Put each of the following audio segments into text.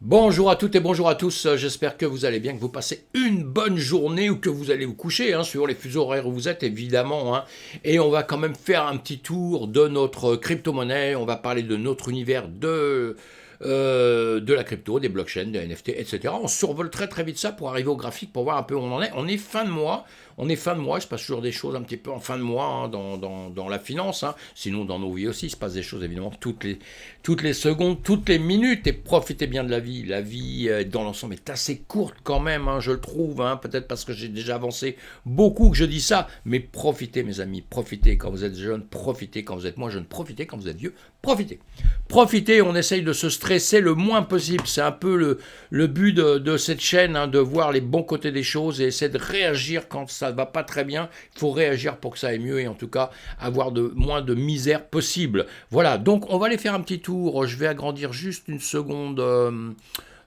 Bonjour à toutes et bonjour à tous, j'espère que vous allez bien, que vous passez une bonne journée ou que vous allez vous coucher, suivant les fuseaux horaires où vous êtes évidemment. Et on va quand même faire un petit tour de notre crypto-monnaie, on va parler de notre univers de la crypto, des blockchains, des NFT, etc. On survole très très vite ça pour arriver au graphique, pour voir un peu où on en est. On est fin de mois, il se passe toujours des choses un petit peu en fin de mois dans la finance. Sinon dans nos vies aussi, il se passe des choses évidemment toutes les secondes, toutes les minutes, et profitez bien de la vie. La vie dans l'ensemble est assez courte quand même, je le trouve, peut-être parce que j'ai déjà avancé beaucoup que je dis ça, mais profitez mes amis, profitez quand vous êtes jeune, profitez quand vous êtes moins jeune, profitez quand vous êtes vieux, profitez. Profitez, on essaye de se stresser le moins possible. C'est un peu le but de cette chaîne, de voir les bons côtés des choses et essayer de réagir quand ça ne va pas très bien. Il faut réagir pour que ça aille mieux et en tout cas avoir moins de misère possible. Voilà, donc on va aller faire un petit tour. Je vais agrandir juste une seconde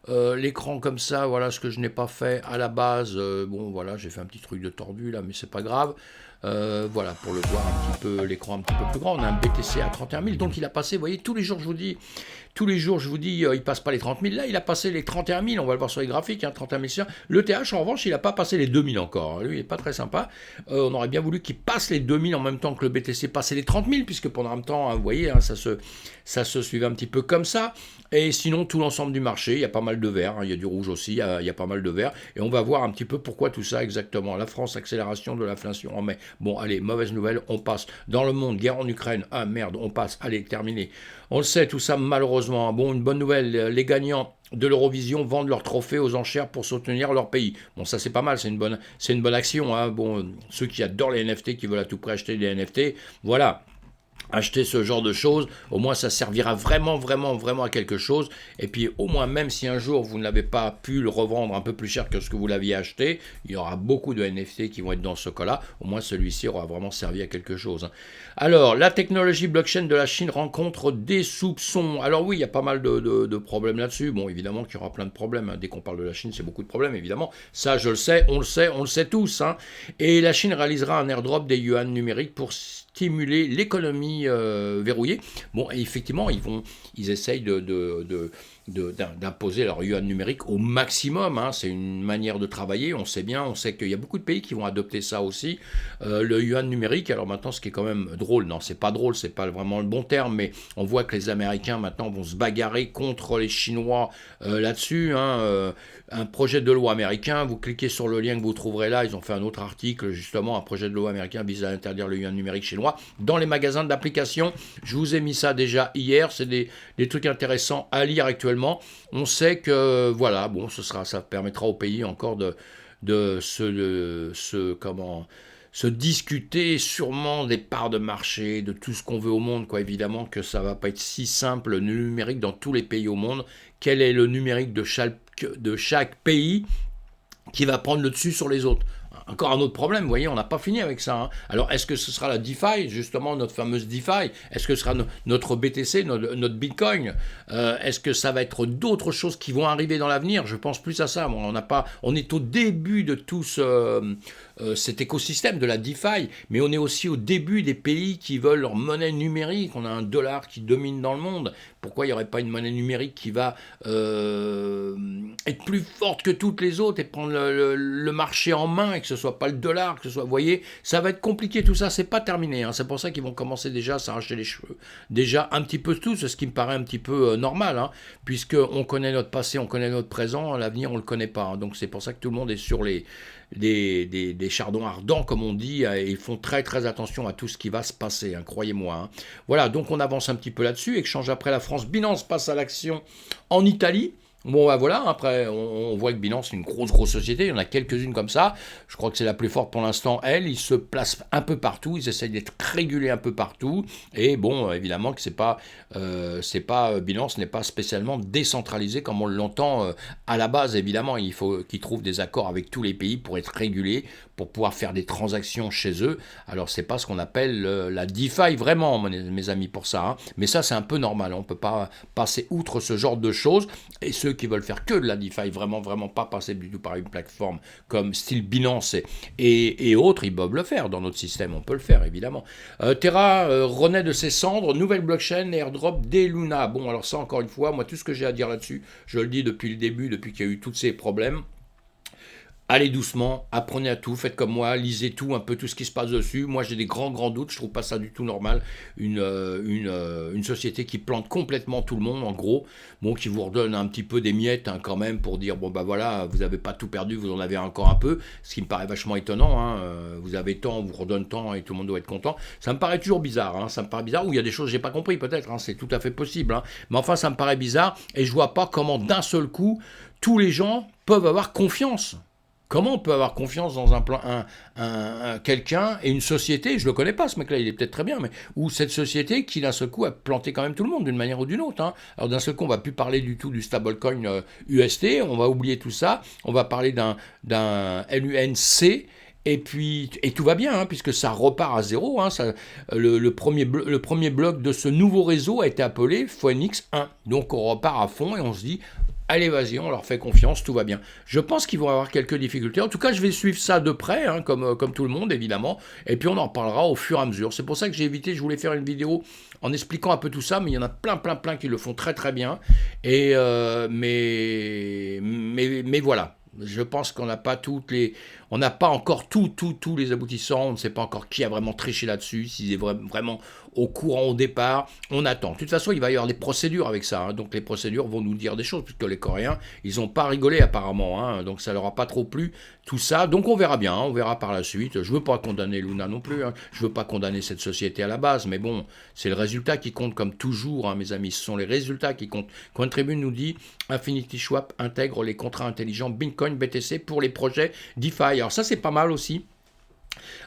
l'écran comme ça, voilà ce que je n'ai pas fait à la base. Bon voilà, j'ai fait un petit truc de tordu là, mais c'est pas grave. Voilà, pour le voir un petit peu, l'écran un petit peu plus grand. On a un BTC à 31 000, donc il a passé, vous voyez, tous les jours je vous dis, il passe pas les 30 000. Là, il a passé les 31 000, on va le voir sur les graphiques, 31 000. Le TH, en revanche, il n'a pas passé les 2 000 encore. Lui, il n'est pas très sympa. On aurait bien voulu qu'il passe les 2 000 en même temps que le BTC passait les 30 000, puisque pendant un temps, vous voyez, ça se suivait un petit peu comme ça. Et sinon, tout l'ensemble du marché, il y a pas mal de vert, il y a du rouge aussi, il y a pas mal de vert. Et on va voir un petit peu pourquoi tout ça exactement. La France, accélération de l'inflation en mai. Bon, allez, mauvaise nouvelle, on passe. Dans le monde, guerre en Ukraine, ah merde, on passe. Allez, terminé. On le sait, tout ça, malheureusement. Bon, une bonne nouvelle, les gagnants de l'Eurovision vendent leurs trophées aux enchères pour soutenir leur pays. Bon, ça c'est pas mal, c'est une bonne action. Bon, ceux qui adorent les NFT, qui veulent à tout prix acheter des NFT, voilà. Acheter ce genre de choses, au moins ça servira vraiment, vraiment, vraiment à quelque chose. Et puis au moins, même si un jour vous n'avez pas pu le revendre un peu plus cher que ce que vous l'aviez acheté, il y aura beaucoup de NFT qui vont être dans ce cas-là. Au moins celui-ci aura vraiment servi à quelque chose. Alors, la technologie blockchain de la Chine rencontre des soupçons. Alors oui, il y a pas mal de problèmes là-dessus. Bon, évidemment qu'il y aura plein de problèmes. Dès qu'on parle de la Chine, c'est beaucoup de problèmes, évidemment. Ça, je le sais, on le sait tous. Et la Chine réalisera un airdrop des yuan numériques pour stimuler l'économie verrouillée. Bon, et effectivement, ils essayent d'imposer leur yuan numérique au maximum. C'est une manière de travailler, on sait bien, on sait qu'il y a beaucoup de pays qui vont adopter ça aussi. Le yuan numérique, alors maintenant, ce qui est quand même drôle, non, c'est pas drôle, c'est pas vraiment le bon terme, mais on voit que les Américains maintenant vont se bagarrer contre les Chinois là-dessus. Un projet de loi américain, vous cliquez sur le lien que vous trouverez là, ils ont fait un autre article, justement, un projet de loi américain vise à interdire le yuan numérique chinois dans les magasins d'applications. Je vous ai mis ça déjà hier, c'est des trucs intéressants à lire actuellement. On sait que, voilà, bon, ça permettra au pays encore de se discuter sûrement des parts de marché, de tout ce qu'on veut au monde, quoi. Évidemment que ça va pas être si simple, le numérique dans tous les pays au monde. Quel est le numérique de chaque pays qui va prendre le dessus sur les autres? Encore un autre problème, vous voyez, on n'a pas fini avec ça. Alors, est-ce que ce sera la DeFi, justement, notre fameuse DeFi? Est-ce que ce sera notre BTC, notre Bitcoin? Est-ce que ça va être d'autres choses qui vont arriver dans l'avenir? Je pense plus à ça. Bon, on est au début de tout cet écosystème de la DeFi, mais on est aussi au début des pays qui veulent leur monnaie numérique. On a un dollar qui domine dans le monde. Pourquoi il n'y aurait pas une monnaie numérique qui va être plus forte que toutes les autres et prendre le marché en main et que ce soit pas le dollar, que ce soit, vous voyez, ça va être compliqué tout ça, c'est pas terminé. C'est pour ça qu'ils vont commencer déjà à s'arracher les cheveux. Déjà un petit peu tout, c'est ce qui me paraît un petit peu normal, puisque on connaît notre passé, on connaît notre présent, l'avenir on le connaît pas. Donc c'est pour ça que tout le monde est sur des chardons ardents, comme on dit, et ils font très très attention à tout ce qui va se passer, croyez-moi. Voilà, donc on avance un petit peu là-dessus. Échange après la France, Binance passe à l'action en Italie. Bon, voilà, après, on voit que Binance, c'est une grosse société. Il y en a quelques-unes comme ça. Je crois que c'est la plus forte pour l'instant. Ils se placent un peu partout. Ils essayent d'être régulés un peu partout. Et bon, évidemment que Binance n'est pas spécialement décentralisé comme on l'entend à la base. Évidemment, il faut qu'ils trouvent des accords avec tous les pays pour être régulés, pour pouvoir faire des transactions chez eux. Alors, c'est pas ce qu'on appelle la DeFi vraiment, mes amis, pour ça. Mais ça, c'est un peu normal. On peut pas passer outre ce genre de choses. Et ceux ceux qui veulent faire que de la DeFi, vraiment, vraiment pas passer du tout par une plateforme comme style Binance et autres, ils peuvent le faire. Dans notre système, on peut le faire, évidemment. Terra renaît de ses cendres, nouvelle blockchain, airdrop des Luna. Bon, alors ça, encore une fois, moi, tout ce que j'ai à dire là-dessus, je le dis depuis le début, depuis qu'il y a eu tous ces problèmes. Allez doucement, apprenez à tout, faites comme moi, lisez tout, un peu tout ce qui se passe dessus. Moi, j'ai des grands doutes, je trouve pas ça du tout normal. Une société qui plante complètement tout le monde, en gros, bon, qui vous redonne un petit peu des miettes hein, quand même pour dire, bon bah voilà, vous n'avez pas tout perdu, vous en avez encore un peu, ce qui me paraît vachement étonnant. Hein, vous avez tant, on vous redonne tant et tout le monde doit être content. Ça me paraît toujours bizarre, hein, ça me paraît bizarre, ou il y a des choses que j'ai pas compris peut-être, hein, c'est tout à fait possible. Hein, mais enfin, ça me paraît bizarre et je vois pas comment d'un seul coup, tous les gens peuvent avoir confiance. Comment on peut avoir confiance dans quelqu'un et une société, je ne le connais pas ce mec-là, il est peut-être très bien, mais où cette société qui d'un seul coup a planté quand même tout le monde d'une manière ou d'une autre. Hein. Alors d'un seul coup, on ne va plus parler du tout du stablecoin UST, on va oublier tout ça, on va parler d'un LUNC. Et tout va bien, hein, puisque ça repart à zéro. Hein, le premier bloc de ce nouveau réseau a été appelé Phoenix 1. Donc on repart à fond et on se dit, allez, vas-y, on leur fait confiance, tout va bien. Je pense qu'ils vont avoir quelques difficultés. En tout cas, je vais suivre ça de près, hein, comme tout le monde, évidemment. Et puis, on en parlera au fur et à mesure. C'est pour ça que j'ai évité, je voulais faire une vidéo en expliquant un peu tout ça, mais il y en a plein qui le font très, très bien. Mais voilà. Je pense qu'on n'a pas on n'a pas encore tous les aboutissants. On ne sait pas encore qui a vraiment triché là-dessus, s'il est vraiment au courant au départ. On attend. De toute façon, il va y avoir des procédures avec ça. Hein. Donc les procédures vont nous dire des choses, puisque les Coréens, ils n'ont pas rigolé apparemment. Hein. Donc ça leur a pas trop plu tout ça. Donc on verra bien. Hein. On verra par la suite. Je veux pas condamner Luna non plus. Hein. Je veux pas condamner cette société à la base. Mais bon, c'est le résultat qui compte comme toujours, hein, mes amis. Ce sont les résultats qui comptent. CoinTribune nous dit Infinity Swap intègre les contrats intelligents Bitcoin BTC pour les projets DeFi. Alors ça, c'est pas mal aussi.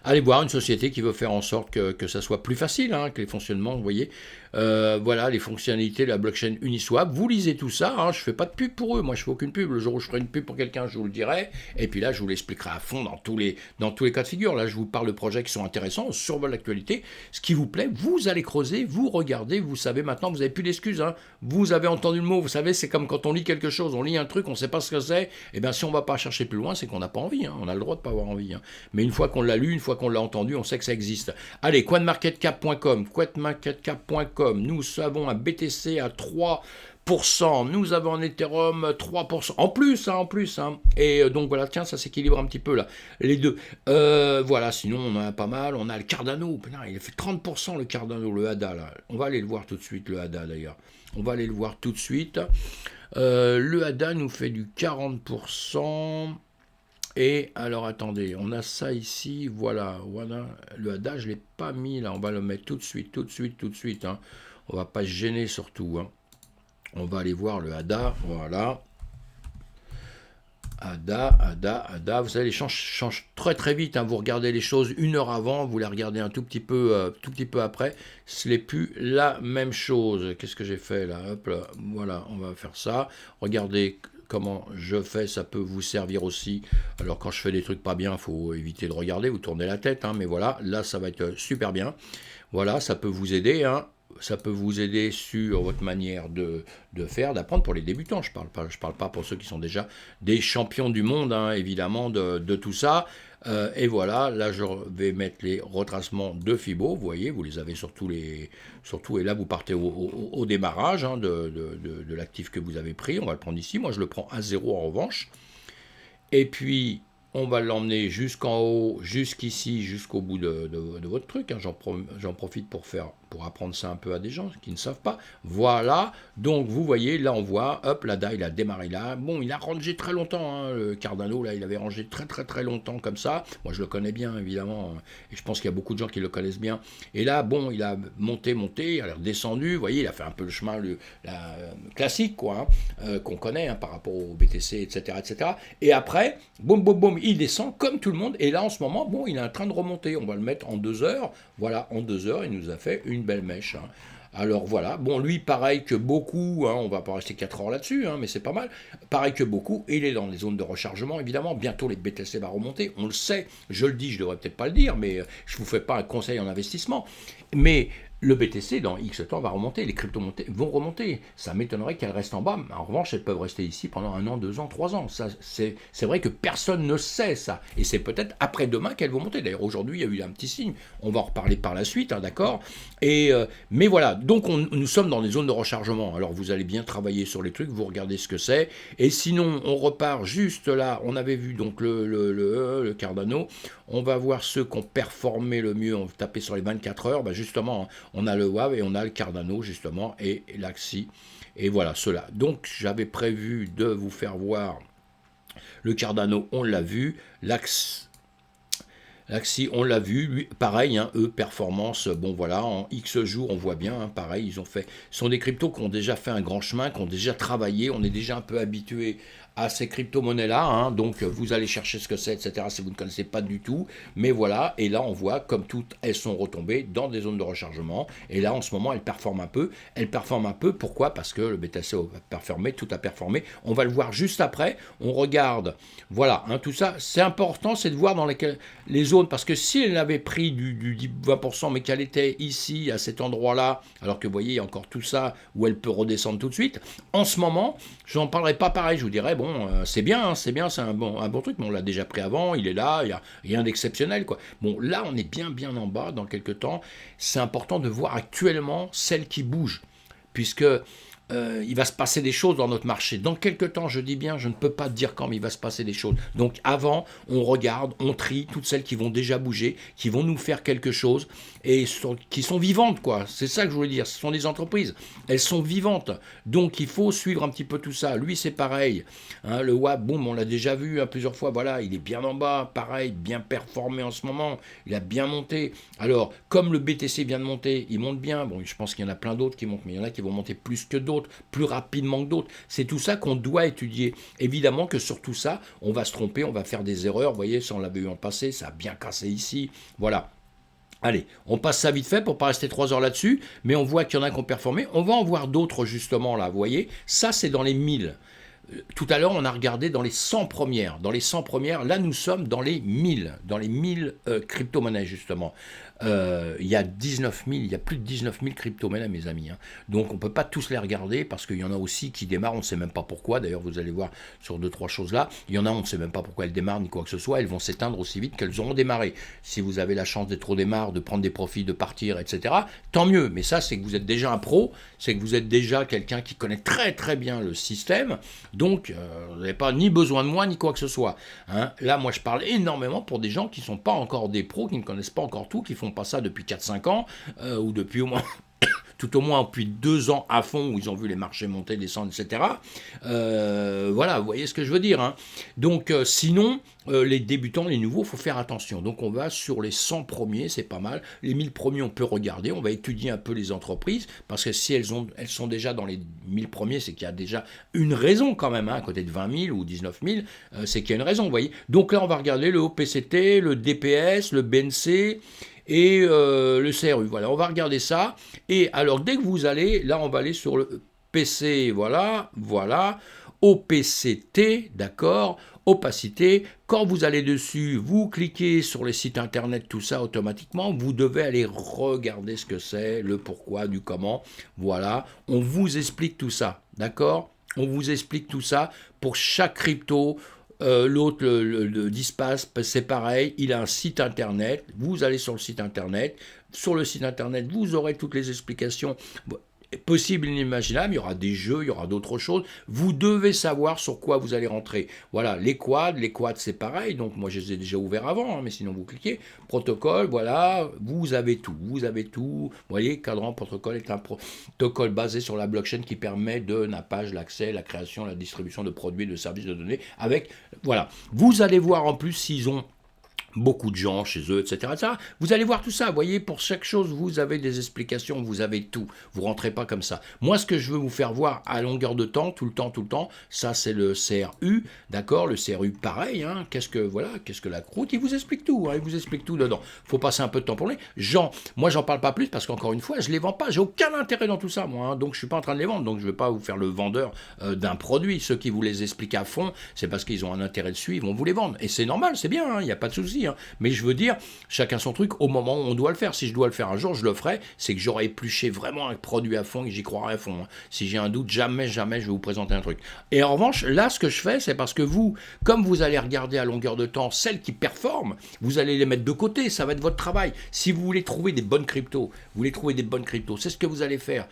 Allez voir une société qui veut faire en sorte que ça soit plus facile, hein, que les fonctionnements, vous voyez. Voilà, les fonctionnalités de la blockchain Uniswap. Vous lisez tout ça, hein, je ne fais pas de pub pour eux, moi je fais aucune pub. Le jour où je ferai une pub pour quelqu'un, je vous le dirai. Et puis là, je vous l'expliquerai à fond dans tous les cas de figure. Là, je vous parle de projets qui sont intéressants, on survole l'actualité. Ce qui vous plaît, vous allez creuser, vous regardez, vous savez maintenant, vous n'avez plus d'excuses. Hein. Vous avez entendu le mot, vous savez, c'est comme quand on lit quelque chose, on lit un truc, on ne sait pas ce que c'est. Et bien si on ne va pas chercher plus loin, c'est qu'on n'a pas envie. Hein. On a le droit de ne pas avoir envie. Hein. Mais une fois qu'on l'a lu, une fois qu'on l'a entendu, on sait que ça existe. Allez, coinmarketcap.com, nous savons un BTC à 3%, nous avons un Ethereum 3%, en plus. Hein. Et donc voilà, tiens, ça s'équilibre un petit peu là, les deux. Voilà, sinon on en a pas mal, on a le Cardano, putain, il a fait 30% le Cardano, le ADA là. On va aller le voir tout de suite, le ADA d'ailleurs. On va aller le voir tout de suite. Le ADA nous fait du 40%. Et alors attendez, on a ça ici, voilà, le ADA je ne l'ai pas mis là, on va le mettre tout de suite, hein. On va pas se gêner surtout, hein. On va aller voir le ADA, voilà. ADA, vous savez, les choses changent très très vite, hein. Vous regardez les choses une heure avant, vous les regardez un tout petit peu après, ce n'est plus la même chose. Qu'est-ce que j'ai fait là? Hop là, voilà, on va faire ça, regardez comment je fais, ça peut vous servir aussi. Alors quand je fais des trucs pas bien, il faut éviter de regarder, vous tournez la tête, hein, mais voilà, là ça va être super bien. Voilà, ça peut vous aider, hein. Ça peut vous aider sur votre manière de faire, d'apprendre pour les débutants. Je parle pas pour ceux qui sont déjà des champions du monde, hein, évidemment, de tout ça. Et voilà, là je vais mettre les retracements de Fibo, vous voyez, vous les avez surtout et là vous partez au démarrage hein, de l'actif que vous avez pris. On va le prendre ici, moi je le prends à 0 en revanche. Et puis on va l'emmener jusqu'en haut, jusqu'ici, jusqu'au bout de votre truc. Hein. J'en profite pour apprendre ça un peu à des gens qui ne savent pas. Voilà, donc vous voyez, là on voit, hop, l'ADA, il a démarré là. Bon, il a rangé très longtemps, hein, le Cardano, là, il avait rangé très très très longtemps comme ça. Moi, je le connais bien, évidemment, et je pense qu'il y a beaucoup de gens qui le connaissent bien. Et là, bon, il a monté, il a redescendu, vous voyez, il a fait un peu le chemin classique, quoi, hein, qu'on connaît hein, par rapport au BTC, etc., etc. Et après, boum, il descend comme tout le monde, et là, en ce moment, bon, il est en train de remonter. On va le mettre en 2 heures. Voilà, en 2 heures, il nous a fait une belle mèche. Hein. Alors voilà, bon lui pareil que beaucoup, hein, on va pas rester 4 heures là-dessus, hein, mais c'est pas mal, pareil que beaucoup, il est dans les zones de rechargement évidemment, bientôt les BTC va remonter, on le sait, je le dis, je devrais peut-être pas le dire, mais je vous fais pas un conseil en investissement, mais le BTC, dans X temps, va remonter, les cryptos vont remonter. Ça m'étonnerait qu'elles restent en bas, mais en revanche, elles peuvent rester ici pendant 1 an, 2 ans, 3 ans. Ça, c'est vrai que personne ne sait ça. Et c'est peut-être après-demain qu'elles vont monter. D'ailleurs, aujourd'hui, il y a eu un petit signe. On va en reparler par la suite, hein, d'accord. Mais voilà, donc nous sommes dans des zones de rechargement. Alors, vous allez bien travailler sur les trucs, vous regardez ce que c'est. Et sinon, on repart juste là. On avait vu donc le Cardano. On va voir ceux qui ont performé le mieux. On va taper sur les 24 heures. Ben justement, on a le WAV et on a le Cardano, justement, et l'Axi. Et voilà, cela. Donc, j'avais prévu de vous faire voir le Cardano, on l'a vu. L'Axi, on l'a vu, lui, pareil, hein, eux, performance, bon voilà, en X jours, on voit bien, hein, pareil, ce sont des cryptos qui ont déjà fait un grand chemin, qui ont déjà travaillé, on est déjà un peu habitué à ces crypto-monnaies-là, hein, donc vous allez chercher ce que c'est, etc., si vous ne connaissez pas du tout, mais voilà, et là on voit, comme toutes, elles sont retombées dans des zones de rechargement, et là en ce moment, elles performent un peu, pourquoi? Parce que le BTC a performé, tout a performé, on va le voir juste après, on regarde, voilà, hein, tout ça, c'est important, c'est de voir dans les zones, parce que si elle avait pris du 20%, mais qu'elle était ici, à cet endroit-là, alors que vous voyez, il y a encore tout ça, où elle peut redescendre tout de suite, en ce moment, je n'en parlerai pas pareil, je vous dirais, bon, c'est bien, c'est un bon truc, mais on l'a déjà pris avant, il est là, il n'y a rien d'exceptionnel, quoi. Bon, là, on est bien en bas, dans quelques temps, c'est important de voir actuellement celle qui bouge, puisque il va se passer des choses dans notre marché. Dans quelques temps, je dis bien, je ne peux pas dire quand, mais il va se passer des choses. Donc avant, on regarde, on trie toutes celles qui vont déjà bouger, qui vont nous faire quelque chose, et qui sont vivantes, quoi. C'est ça que je voulais dire, ce sont des entreprises. Elles sont vivantes. Donc il faut suivre un petit peu tout ça. Lui, c'est pareil. Hein, le WAP, boum, on l'a déjà vu hein, plusieurs fois, voilà, il est bien en bas, pareil, bien performé en ce moment, il a bien monté. Alors, comme le BTC vient de monter, il monte bien. Bon, je pense qu'il y en a plein d'autres qui montent, mais il y en a qui vont monter plus que d'autres, plus rapidement que d'autres. C'est tout ça qu'on doit étudier. Évidemment que sur tout ça, on va se tromper, on va faire des erreurs. Vous voyez, ça on l'avait eu en passé, ça a bien cassé ici. Voilà. Allez, on passe ça vite fait pour pas rester 3 heures là-dessus, mais on voit qu'il y en a qui ont performé. On va en voir d'autres justement là, vous voyez. Ça, c'est dans les 1000. Tout à l'heure, on a regardé dans les 100 premières. Dans les 100 premières, là, nous sommes dans les 1000 crypto-monnaies, justement. Il y a 19 000, il y a plus de 19 000 crypto-monnaies, mes amis. Hein. Donc, on ne peut pas tous les regarder parce qu'il y en a aussi qui démarrent, on ne sait même pas pourquoi. D'ailleurs, vous allez voir sur 2-3 choses là. Il y en a, on ne sait même pas pourquoi elles démarrent ni quoi que ce soit. Elles vont s'éteindre aussi vite qu'elles auront démarré. Si vous avez la chance d'être au démarre, de prendre des profits, de partir, etc., tant mieux. Mais ça, c'est que vous êtes déjà un pro, c'est que vous êtes déjà quelqu'un qui connaît très très bien le système. Donc, vous n'avez pas ni besoin de moi, ni quoi que ce soit. Hein. Là, moi, je parle énormément pour des gens qui ne sont pas encore des pros, qui ne connaissent pas encore tout, qui font pas ça depuis 4-5 ans, ou depuis au moins... tout au moins depuis 2 ans à fond, où ils ont vu les marchés monter, descendre, etc. Voilà, vous voyez ce que je veux dire. Hein. Donc, sinon, les débutants, les nouveaux, il faut faire attention. Donc, on va sur les 100 premiers, c'est pas mal. Les 1000 premiers, on peut regarder. On va étudier un peu les entreprises, parce que si elles sont déjà dans les 1000 premiers, c'est qu'il y a déjà une raison quand même, hein, à côté de 20 000 ou 19 000, c'est qu'il y a une raison, vous voyez. Donc là, on va regarder le OPCT, le DPS, le BNC, et le CRU, voilà, on va regarder ça, et alors dès que vous allez, là on va aller sur le PC, voilà, OPCT, d'accord, opacité, quand vous allez dessus, vous cliquez sur les sites internet, tout ça automatiquement, vous devez aller regarder ce que c'est, le pourquoi, du comment, voilà, on vous explique tout ça, d'accord, on vous explique tout ça pour chaque crypto. L'autre, le Dispace, c'est pareil, il a un site internet, vous allez sur le site internet, vous aurez toutes les explications possibles et inimaginables, il y aura des jeux, il y aura d'autres choses, vous devez savoir sur quoi vous allez rentrer. Voilà, les quads c'est pareil, donc moi je les ai déjà ouverts avant, hein, mais sinon vous cliquez, protocole, voilà, vous avez tout, vous voyez, cadran protocole est un protocole basé sur la blockchain qui permet de nappage, l'accès, la création, la distribution de produits, de services, de données, avec, voilà, vous allez voir en plus s'ils ont beaucoup de gens chez eux, etc., etc. Vous allez voir tout ça, vous voyez, pour chaque chose, vous avez des explications, vous avez tout. Vous rentrez pas comme ça. Moi, ce que je veux vous faire voir à longueur de temps, tout le temps, ça c'est le CRU, d'accord, le CRU pareil, hein, qu'est-ce que la croûte, il vous explique tout, hein, il vous explique tout dedans. Faut passer un peu de temps pour les gens. Moi, j'en parle pas plus parce qu'encore une fois, je les vends pas, j'ai aucun intérêt dans tout ça, moi, hein, donc je suis pas en train de les vendre, donc je vais pas vous faire le vendeur d'un produit. Ceux qui vous les expliquent à fond, c'est parce qu'ils ont un intérêt dessus, ils vont vous les vendre. Et c'est normal, c'est bien, il n'y a pas de souci. aussi, hein. Mais je veux dire, chacun son truc au moment où on doit le faire. Si je dois le faire un jour, je le ferai. C'est que j'aurai épluché vraiment un produit à fond et que j'y croirai à fond, hein. Si j'ai un doute, jamais je vais vous présenter un truc. Et en revanche, là, ce que je fais, c'est parce que vous, comme vous allez regarder à longueur de temps celles qui performent, vous allez les mettre de côté. Ça va être votre travail. Si vous voulez trouver des bonnes cryptos, c'est ce que vous allez faire.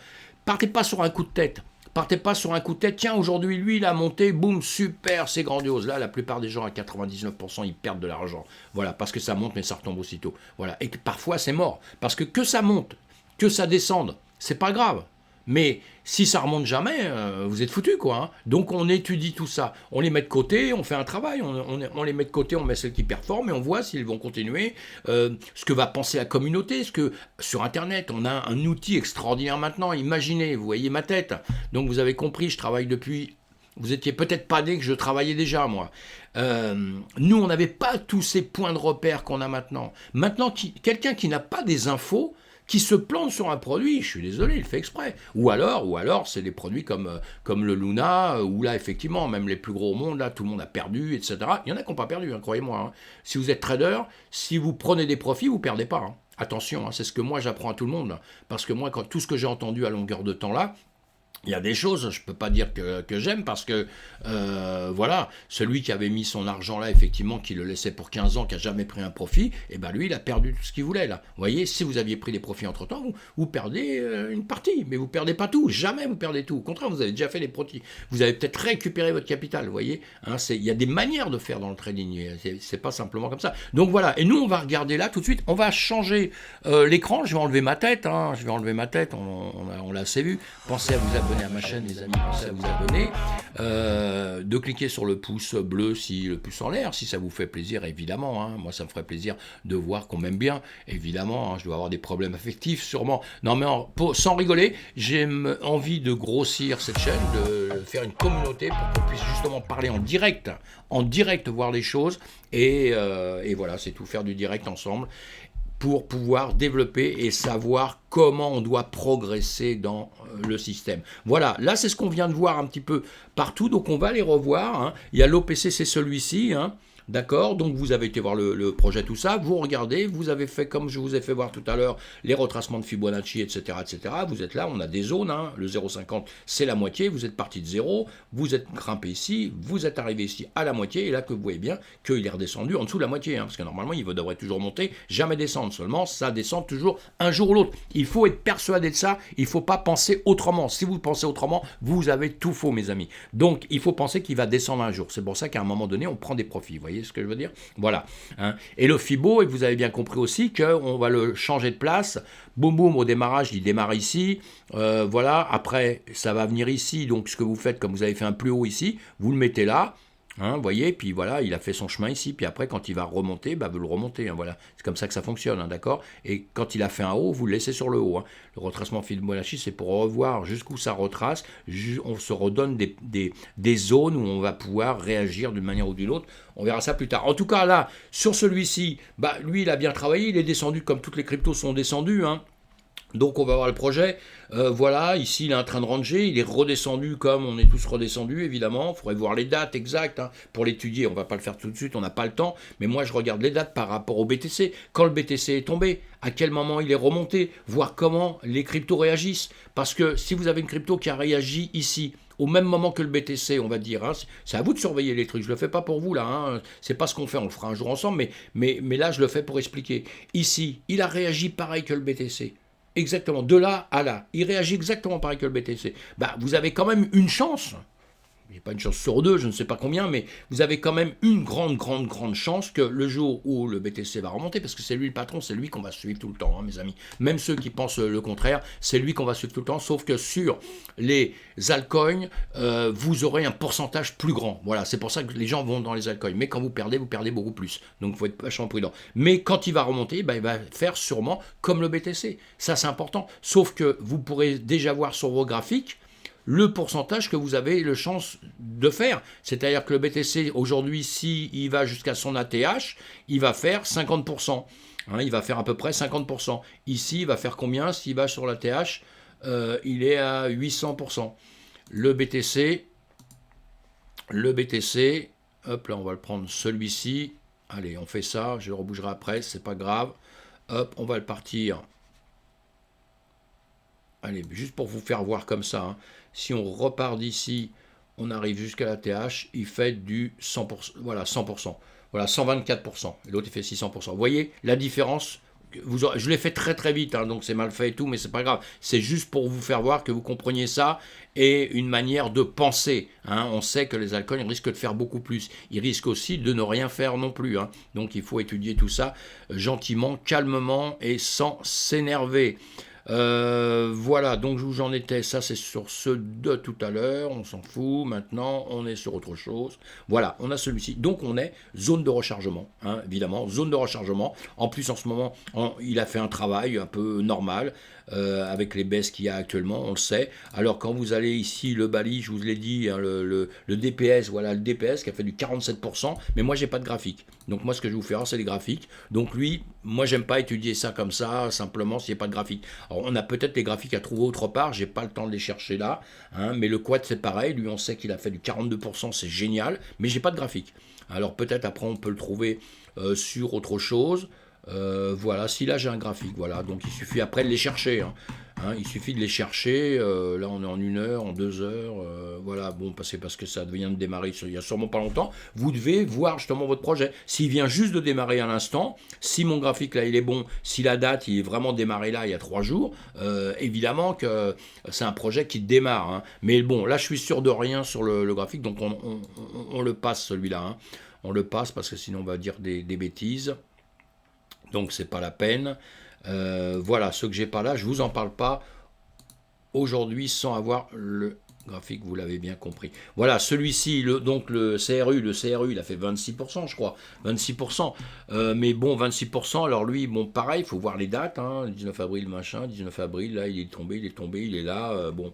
Partez pas sur un coup de tête. Partez pas sur un coup de tête, tiens, aujourd'hui, lui, il a monté, boum, super, c'est grandiose. Là, la plupart des gens, à 99%, ils perdent de l'argent. Voilà, parce que ça monte, mais ça retombe aussitôt. Voilà, et que parfois, c'est mort. Parce que ça monte, que ça descende, c'est pas grave. Mais si ça remonte jamais, vous êtes foutus, quoi, hein. Donc on étudie tout ça. On les met de côté, on fait un travail, on les met de côté, on met celles qui performent et on voit s'ils vont continuer. Ce que va penser la communauté, ce que sur Internet, on a un outil extraordinaire maintenant. Imaginez, vous voyez ma tête. Donc vous avez compris, je travaille depuis. Vous étiez peut-être pas né que je travaillais déjà, moi. Nous, on n'avait pas tous ces points de repère qu'on a maintenant. Maintenant, quelqu'un qui n'a pas des infos, qui se plante sur un produit, je suis désolé, il fait exprès. Ou alors c'est des produits comme le Luna, où là, effectivement, même les plus gros au monde, là, tout le monde a perdu, etc. Il y en a qui n'ont pas perdu, hein, croyez-moi, hein. Si vous êtes trader, si vous prenez des profits, vous ne perdez pas, hein. Attention, hein, c'est ce que moi j'apprends à tout le monde. Parce que moi, tout ce que j'ai entendu à longueur de temps là, il y a des choses, je ne peux pas dire que j'aime, parce que, voilà, celui qui avait mis son argent là, effectivement, qui le laissait pour 15 ans, qui n'a jamais pris un profit, et ben lui, il a perdu tout ce qu'il voulait, là. Vous voyez, si vous aviez pris des profits entre-temps, vous perdez une partie, mais vous ne perdez pas tout, jamais vous perdez tout. Au contraire, vous avez déjà fait des profits. Vous avez peut-être récupéré votre capital, vous voyez, hein, il y a des manières de faire dans le trading, c'est pas simplement comme ça. Donc voilà, et nous, on va regarder là, tout de suite, on va changer l'écran, je vais enlever ma tête, hein, on l'a assez vu. Pensez à vous abonner à ma chaîne, les amis, pensez à vous abonner, de cliquer sur le pouce bleu, le pouce en l'air, si ça vous fait plaisir, évidemment, hein. Moi ça me ferait plaisir de voir qu'on m'aime bien, évidemment, hein. Je dois avoir des problèmes affectifs, sûrement, non mais sans rigoler, j'ai envie de grossir cette chaîne, de faire une communauté pour qu'on puisse justement parler en direct, voir les choses, et voilà, c'est tout, faire du direct ensemble, pour pouvoir développer et savoir comment on doit progresser dans le système. Voilà, là c'est ce qu'on vient de voir un petit peu partout, donc on va les revoir, hein. Il y a l'OPC, c'est celui-ci, hein. D'accord, donc vous avez été voir le projet, tout ça, vous regardez, vous avez fait comme je vous ai fait voir tout à l'heure, les retracements de Fibonacci, etc., etc. Vous êtes là, on a des zones, hein. Le 0,50 c'est la moitié, vous êtes parti de 0, vous êtes grimpé ici, vous êtes arrivé ici à la moitié, et là que vous voyez bien qu'il est redescendu en dessous de la moitié, hein, parce que normalement il devrait toujours monter, jamais descendre, seulement ça descend toujours un jour ou l'autre. Il faut être persuadé de ça, il ne faut pas penser autrement. Si vous pensez autrement, vous avez tout faux, mes amis. Donc il faut penser qu'il va descendre un jour. C'est pour ça qu'à un moment donné, on prend des profits, vous voyez ce que je veux dire? Voilà, hein. Et le Fibo, et vous avez bien compris aussi qu'on va le changer de place. Boum boum, au démarrage, il démarre ici. Voilà, après, ça va venir ici. Donc ce que vous faites, comme vous avez fait un plus haut ici, vous le mettez là. Hein, vous voyez, puis voilà, il a fait son chemin ici, puis après, quand il va remonter, vous le remontez, hein, voilà. C'est comme ça que ça fonctionne, hein, d'accord? Et quand il a fait un haut, vous le laissez sur le haut, hein. Le retracement Fibonacci, c'est pour revoir jusqu'où ça retrace, on se redonne des zones où on va pouvoir réagir d'une manière ou d'une autre. On verra ça plus tard. En tout cas, là, sur celui-ci, lui, il a bien travaillé, il est descendu comme toutes les cryptos sont descendues, hein. Donc on va voir le projet, voilà, ici il est en train de ranger, il est redescendu comme on est tous redescendus évidemment, il faudrait voir les dates exactes, hein, pour l'étudier, on ne va pas le faire tout de suite, on n'a pas le temps, mais moi je regarde les dates par rapport au BTC, quand le BTC est tombé, à quel moment il est remonté, voir comment les cryptos réagissent, parce que si vous avez une crypto qui a réagi ici, au même moment que le BTC, on va dire, hein, c'est à vous de surveiller les trucs, je ne le fais pas pour vous là, hein, c'est pas ce qu'on fait, on le fera un jour ensemble, mais là je le fais pour expliquer. Ici, il a réagi pareil que le BTC. Exactement, de là à là. Il réagit exactement pareil que le BTC. Vous avez quand même une chance. Il n'y a pas une chance sur deux, je ne sais pas combien, mais vous avez quand même une grande chance que le jour où le BTC va remonter, parce que c'est lui le patron, c'est lui qu'on va suivre tout le temps, hein, mes amis. Même ceux qui pensent le contraire, c'est lui qu'on va suivre tout le temps, sauf que sur les altcoins, vous aurez un pourcentage plus grand. Voilà, c'est pour ça que les gens vont dans les altcoins. Mais quand vous perdez beaucoup plus. Donc il faut être vachement prudent. Mais quand il va remonter, il va faire sûrement comme le BTC. Ça, c'est important. Sauf que vous pourrez déjà voir sur vos graphiques le pourcentage que vous avez le chance de faire. C'est-à-dire que le BTC, aujourd'hui, s'il va jusqu'à son ATH, il va faire 50%. Hein, il va faire à peu près 50%. Ici, il va faire combien? S'il va sur l'ATH, il est à 800%. Le BTC, hop là, on va le prendre celui-ci. Allez, on fait ça, je le rebougerai après, c'est pas grave. Hop, on va le partir. Allez, juste pour vous faire voir comme ça, hein. Si on repart d'ici, on arrive jusqu'à la TH, il fait du 100%, voilà, 100%, voilà, 124%, et l'autre il fait 600%. Vous voyez la différence? Je l'ai fait très très vite, hein, donc c'est mal fait et tout, mais c'est pas grave. C'est juste pour vous faire voir que vous compreniez ça et une manière de penser, hein. On sait que les alcools ils risquent de faire beaucoup plus. Ils risquent aussi de ne rien faire non plus, hein. Donc il faut étudier tout ça gentiment, calmement et sans s'énerver. Voilà, donc où j'en étais, ça c'est sur ceux de tout à l'heure, on s'en fout, maintenant on est sur autre chose. Voilà, on a celui-ci, donc on est zone de rechargement, hein, évidemment, zone de rechargement. En plus en ce moment, il a fait un travail un peu normal, avec les baisses qu'il y a actuellement, on le sait. Alors quand vous allez ici, le Bali, je vous l'ai dit, hein, le DPS, voilà le DPS qui a fait du 47%, mais moi j'ai pas de graphique. Donc moi ce que je vais vous faire, c'est les graphiques. Donc lui, moi j'aime pas étudier ça comme ça, simplement s'il n'y a pas de graphique. Alors, on a peut-être les graphiques à trouver autre part, j'ai pas le temps de les chercher là, hein, mais le quad c'est pareil, lui on sait qu'il a fait du 42%, c'est génial, mais j'ai pas de graphique. Alors peut-être après on peut le trouver sur autre chose. Voilà, si là j'ai un graphique, voilà, donc il suffit après de les chercher, hein. Hein, il suffit de les chercher, là on est en 1 heure, en 2 heures, voilà, bon, c'est parce que ça vient de démarrer il y a sûrement pas longtemps, vous devez voir justement votre projet. S'il vient juste de démarrer à l'instant, si mon graphique là il est bon, si la date il est vraiment démarré là il y a 3 jours, évidemment que c'est un projet qui démarre, hein. Mais bon, là je suis sûr de rien sur le graphique, donc on le passe celui-là, hein. On le passe parce que sinon on va dire des bêtises. Donc c'est pas la peine. Voilà, ce que j'ai pas là, je vous en parle pas aujourd'hui sans avoir le graphique, vous l'avez bien compris. Voilà, celui-ci, donc le CRU, il a fait 26%, je crois. 26%. Mais bon, 26%, alors lui, bon, pareil, il faut voir les dates, hein, 19 avril, machin, 19 avril, là, il est tombé, il est là, bon.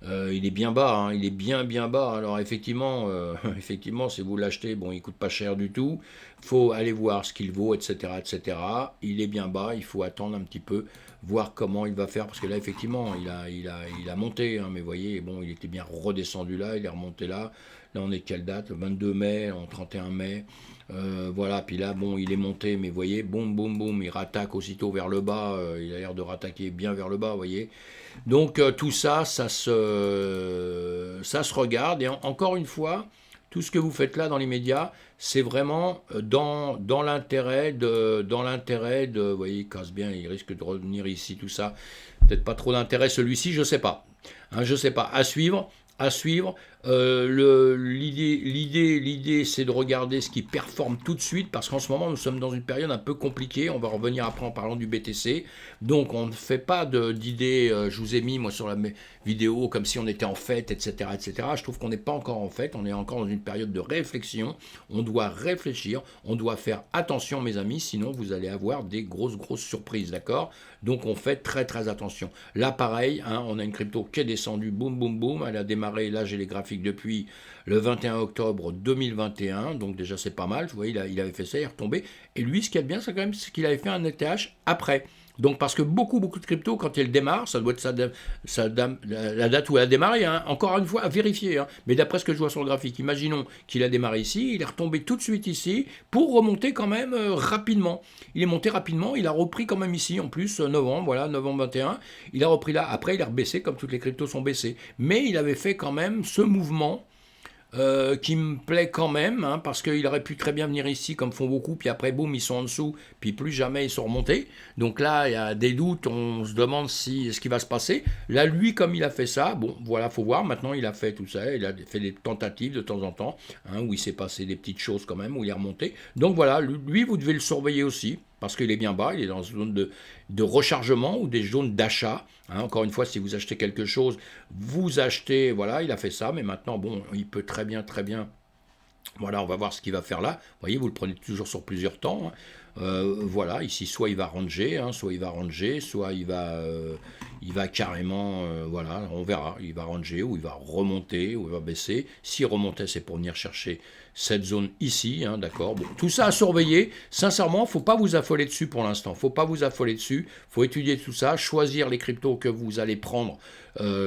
Il est bien bas, hein, il est bien bas. Alors effectivement, effectivement, si vous l'achetez, bon, il coûte pas cher du tout. Faut aller voir ce qu'il vaut, etc., etc. Il est bien bas, il faut attendre un petit peu, voir comment il va faire, parce que là, effectivement, il a monté, hein, mais vous voyez, bon, il était bien redescendu là, il est remonté là. Là, on est quelle date? 22 mai, en 31 mai. Voilà, puis là, bon, il est monté, mais vous voyez, boum, boum, boum, il rattaque aussitôt vers le bas. Il a l'air de rattaquer bien vers le bas, vous voyez. Donc tout ça, ça se regarde. Et encore une fois, tout ce que vous faites là dans les médias, c'est vraiment dans l'intérêt de, vous voyez, il casse bien, il risque de revenir ici, tout ça. Peut-être pas trop d'intérêt celui-ci, je sais pas. Hein, je sais pas. À suivre. À suivre. L'idée, c'est de regarder ce qui performe tout de suite, parce qu'en ce moment, nous sommes dans une période un peu compliquée. On va revenir après en parlant du BTC. Donc, on ne fait pas d'idées. Je vous ai mis, moi, sur la vidéo, comme si on était en fête, etc., etc. Je trouve qu'on n'est pas encore en fête. On est encore dans une période de réflexion. On doit réfléchir. On doit faire attention, mes amis, sinon vous allez avoir des grosses surprises, d'accord? Donc, on fait très, très attention. Là, pareil, hein, on a une crypto qui est descendue, boum, boum, boum. Elle a démarré, là, j'ai les graphiques depuis le 21 octobre 2021, donc déjà c'est pas mal, vous voyez, il avait fait ça, il est retombé, et lui ce qui est bien c'est quand même qu'il avait fait un ETH après, donc parce que beaucoup de crypto quand elle démarre, ça doit être la date où elle a démarré, hein, encore une fois à vérifier, hein, mais d'après ce que je vois sur le graphique, imaginons qu'il a démarré ici, il est retombé tout de suite ici, pour remonter quand même rapidement, il est monté rapidement, il a repris quand même ici, en plus, novembre, voilà, novembre 21, il a repris là, après il a rebaissé, comme toutes les cryptos sont baissées, mais il avait fait quand même ce mouvement qui me plaît quand même, hein, parce qu'il aurait pu très bien venir ici comme font beaucoup, puis après boum, ils sont en dessous, puis plus jamais ils sont remontés. Donc là, il y a des doutes, on se demande ce qui va se passer. Là, lui, comme il a fait ça, bon, voilà, faut voir. Maintenant, il a fait tout ça, il a fait des tentatives de temps en temps, hein, où il s'est passé des petites choses quand même, où il est remonté. Donc voilà, lui, vous devez le surveiller aussi, parce qu'il est bien bas, il est dans une zone de rechargement ou des zones d'achat. Hein, encore une fois, si vous achetez quelque chose, vous achetez, voilà, il a fait ça, mais maintenant, bon, il peut très bien, voilà, on va voir ce qu'il va faire là. Vous voyez, vous le prenez toujours sur plusieurs temps, hein. Voilà, ici, soit il va ranger, hein, soit il va carrément, voilà, on verra, il va ranger, ou il va remonter, ou il va baisser. S'il remontait, c'est pour venir chercher cette zone ici, hein, d'accord. Bon, tout ça à surveiller. Sincèrement, il ne faut pas vous affoler dessus pour l'instant. Il ne faut pas vous affoler dessus. Il faut étudier tout ça, choisir les cryptos que vous allez prendre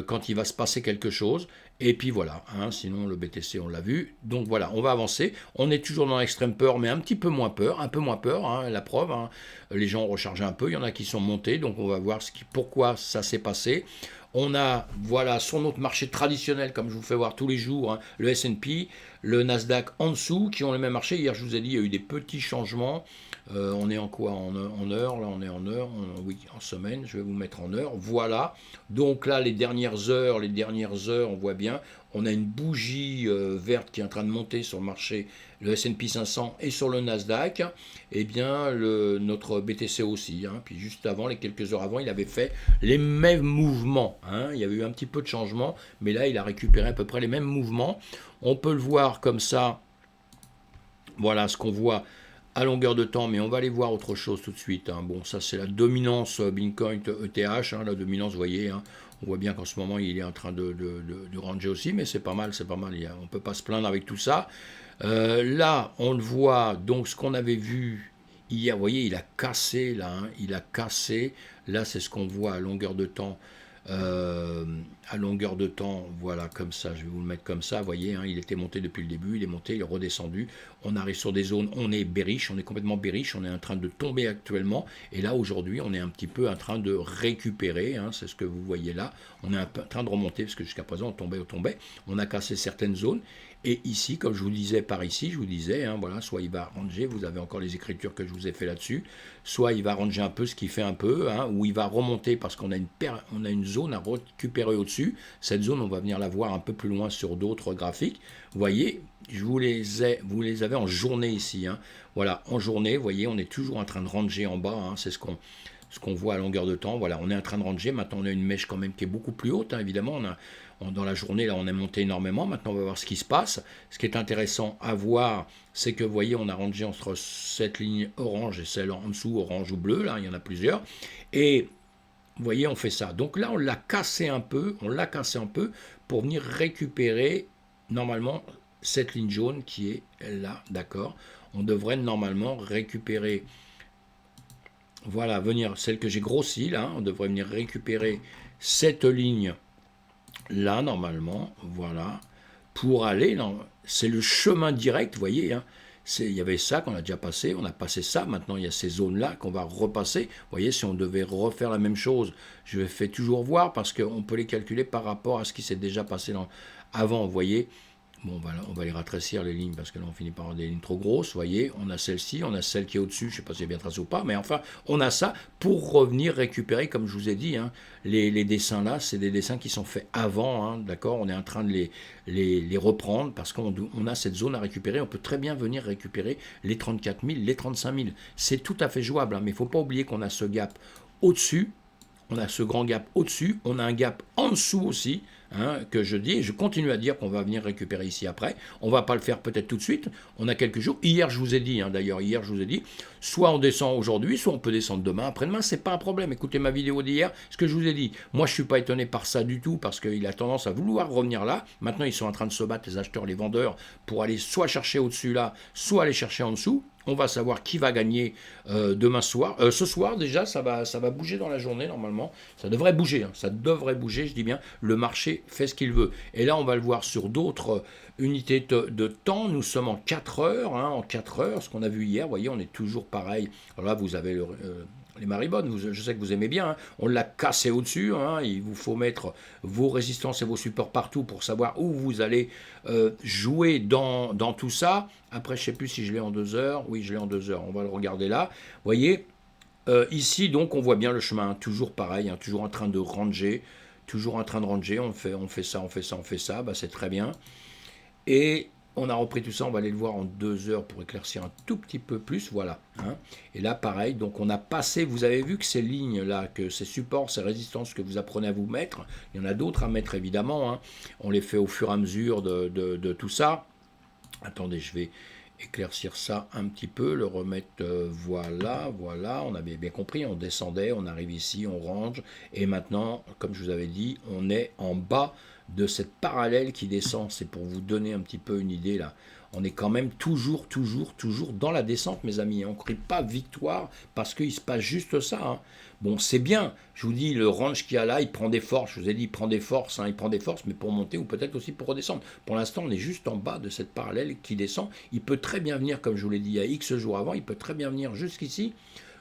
quand il va se passer quelque chose. Et puis voilà, hein, sinon le BTC on l'a vu. Donc voilà, on va avancer. On est toujours dans l'extrême peur, mais un petit peu moins peur, un peu moins peur, hein, la preuve. Hein. Les gens ont rechargé un peu, il y en a qui sont montés, donc on va voir pourquoi ça s'est passé. On a, voilà, sur notre marché traditionnel, comme je vous fais voir tous les jours, hein, le S&P, le Nasdaq en dessous, qui ont le même marché. Hier, je vous ai dit, il y a eu des petits changements. On est en quoi en heure, là on est en heure, oui, en semaine, je vais vous mettre en heure. Voilà, donc là, les dernières heures, on voit bien, on a une bougie verte qui est en train de monter sur le marché, le S&P 500 et sur le Nasdaq, et bien notre BTC aussi, hein. Puis juste avant, les quelques heures avant, il avait fait les mêmes mouvements, hein. Il y avait eu un petit peu de changement, mais là, il a récupéré à peu près les mêmes mouvements. On peut le voir comme ça, voilà ce qu'on voit à longueur de temps, mais on va aller voir autre chose tout de suite, hein. Bon, ça c'est la dominance Bitcoin ETH, hein, la dominance, vous voyez, hein. On voit bien qu'en ce moment il est en train de ranger aussi, mais c'est pas mal, on ne peut pas se plaindre avec tout ça. Là, on le voit, donc ce qu'on avait vu hier, vous voyez, il a cassé là, hein, il a cassé, là c'est ce qu'on voit à longueur de temps. Voilà, comme ça, je vais vous le mettre comme ça, vous voyez, hein, il était monté depuis le début, il est monté, il est redescendu, on arrive sur des zones, on est bearish, on est complètement bearish, on est en train de tomber actuellement, et là aujourd'hui on est un petit peu en train de récupérer, hein, c'est ce que vous voyez là, on est en train de remonter, parce que jusqu'à présent on tombait, on a cassé certaines zones, et ici, comme je vous disais par ici, je vous disais, hein, voilà, soit il va ranger, vous avez encore les écritures que je vous ai fait là-dessus, soit il va ranger un peu ce qu'il fait un peu, hein, ou il va remonter parce qu'on a une zone à récupérer au-dessus. Cette zone, on va venir la voir un peu plus loin sur d'autres graphiques. Vous voyez, vous les avez en journée ici, hein. Voilà, en journée, vous voyez, on est toujours en train de ranger en bas, hein, c'est ce qu'on voit à longueur de temps. Voilà, on est en train de ranger. Maintenant, on a une mèche quand même qui est beaucoup plus haute, hein, évidemment. Dans la journée, là, on est monté énormément. Maintenant, on va voir ce qui se passe. Ce qui est intéressant à voir, c'est que, vous voyez, on a rangé entre cette ligne orange et celle en dessous, orange ou bleu. Là, il y en a plusieurs. Et vous voyez, on fait ça. Donc là, on l'a cassé un peu pour venir récupérer, normalement, cette ligne jaune qui est là, d'accord. On devrait normalement récupérer, voilà, venir, celle que j'ai grossie, là, on devrait venir récupérer cette ligne là, normalement, voilà, pour aller, c'est le chemin direct, vous voyez, hein. Il y avait ça qu'on a déjà passé, on a passé ça, maintenant il y a ces zones-là qu'on va repasser. Vous voyez, si on devait refaire la même chose, je vais faire toujours voir parce qu'on peut les calculer par rapport à ce qui s'est déjà passé avant, vous voyez. Bon, on va les rétrécir les lignes parce que là on finit par avoir des lignes trop grosses, vous voyez, on a celle-ci, on a celle qui est au-dessus, je ne sais pas si c'est bien tracé ou pas, mais enfin, on a ça pour revenir récupérer, comme je vous ai dit, hein, les dessins là, c'est des dessins qui sont faits avant, hein, d'accord, on est en train de les reprendre parce qu'on a cette zone à récupérer, on peut très bien venir récupérer les 34 000, les 35 000, c'est tout à fait jouable, hein, mais il ne faut pas oublier qu'on a ce gap au-dessus, on a ce grand gap au-dessus, on a un gap en dessous aussi, hein, que je dis, et je continue à dire qu'on va venir récupérer ici après. On ne va pas le faire peut-être tout de suite, on a quelques jours. Hier, je vous ai dit, hein, d'ailleurs, hier, je vous ai dit, soit on descend aujourd'hui, soit on peut descendre demain, après-demain, c'est pas un problème. Écoutez ma vidéo d'hier, ce que je vous ai dit. Moi, je ne suis pas étonné par ça du tout, parce qu'il a tendance à vouloir revenir là. Maintenant, ils sont en train de se battre, les acheteurs, les vendeurs, pour aller soit chercher au-dessus là, soit aller chercher en dessous. On va savoir qui va gagner demain soir. Ce soir, déjà, ça va bouger dans la journée, normalement. Ça devrait bouger, hein. Ça devrait bouger, je dis bien. Le marché fait ce qu'il veut. Et là, on va le voir sur d'autres unités de temps. Nous sommes en 4 heures, hein, en 4 heures. Ce qu'on a vu hier, vous voyez, on est toujours pareil. Alors là, vous avez les maribonnes, je sais que vous aimez bien, hein. On l'a cassé au-dessus, hein. Il vous faut mettre vos résistances et vos supports partout pour savoir où vous allez jouer dans tout ça. Après, je ne sais plus si je l'ai en 2 heures. Oui, je l'ai en 2 heures. On va le regarder là. Vous voyez, ici, donc, on voit bien le chemin. Toujours pareil, hein, toujours en train de ranger. Toujours en train de ranger. On fait ça. Bah, c'est très bien. Et on a repris tout ça. On va aller le voir en 2 heures pour éclaircir un tout petit peu plus. Voilà, hein. Et là, pareil. Donc, on a passé. Vous avez vu que ces lignes-là, que ces supports, ces résistances que vous apprenez à vous mettre, il y en a d'autres à mettre, évidemment, hein. On les fait au fur et à mesure de tout ça. Attendez, je vais éclaircir ça un petit peu, le remettre, voilà, on avait bien compris, on descendait, on arrive ici, on range, et maintenant, comme je vous avais dit, on est en bas de cette parallèle qui descend. C'est pour vous donner un petit peu une idée là. On est quand même toujours dans la descente, mes amis. On ne crie pas victoire parce qu'il se passe juste ça. Hein. Bon, c'est bien. Je vous dis, le range qu'il y a là, il prend des forces. Je vous ai dit, il prend des forces, hein, il prend des forces, mais pour monter ou peut-être aussi pour redescendre. Pour l'instant, on est juste en bas de cette parallèle qui descend. Il peut très bien venir, comme je vous l'ai dit il y a X jours avant, il peut très bien venir jusqu'ici.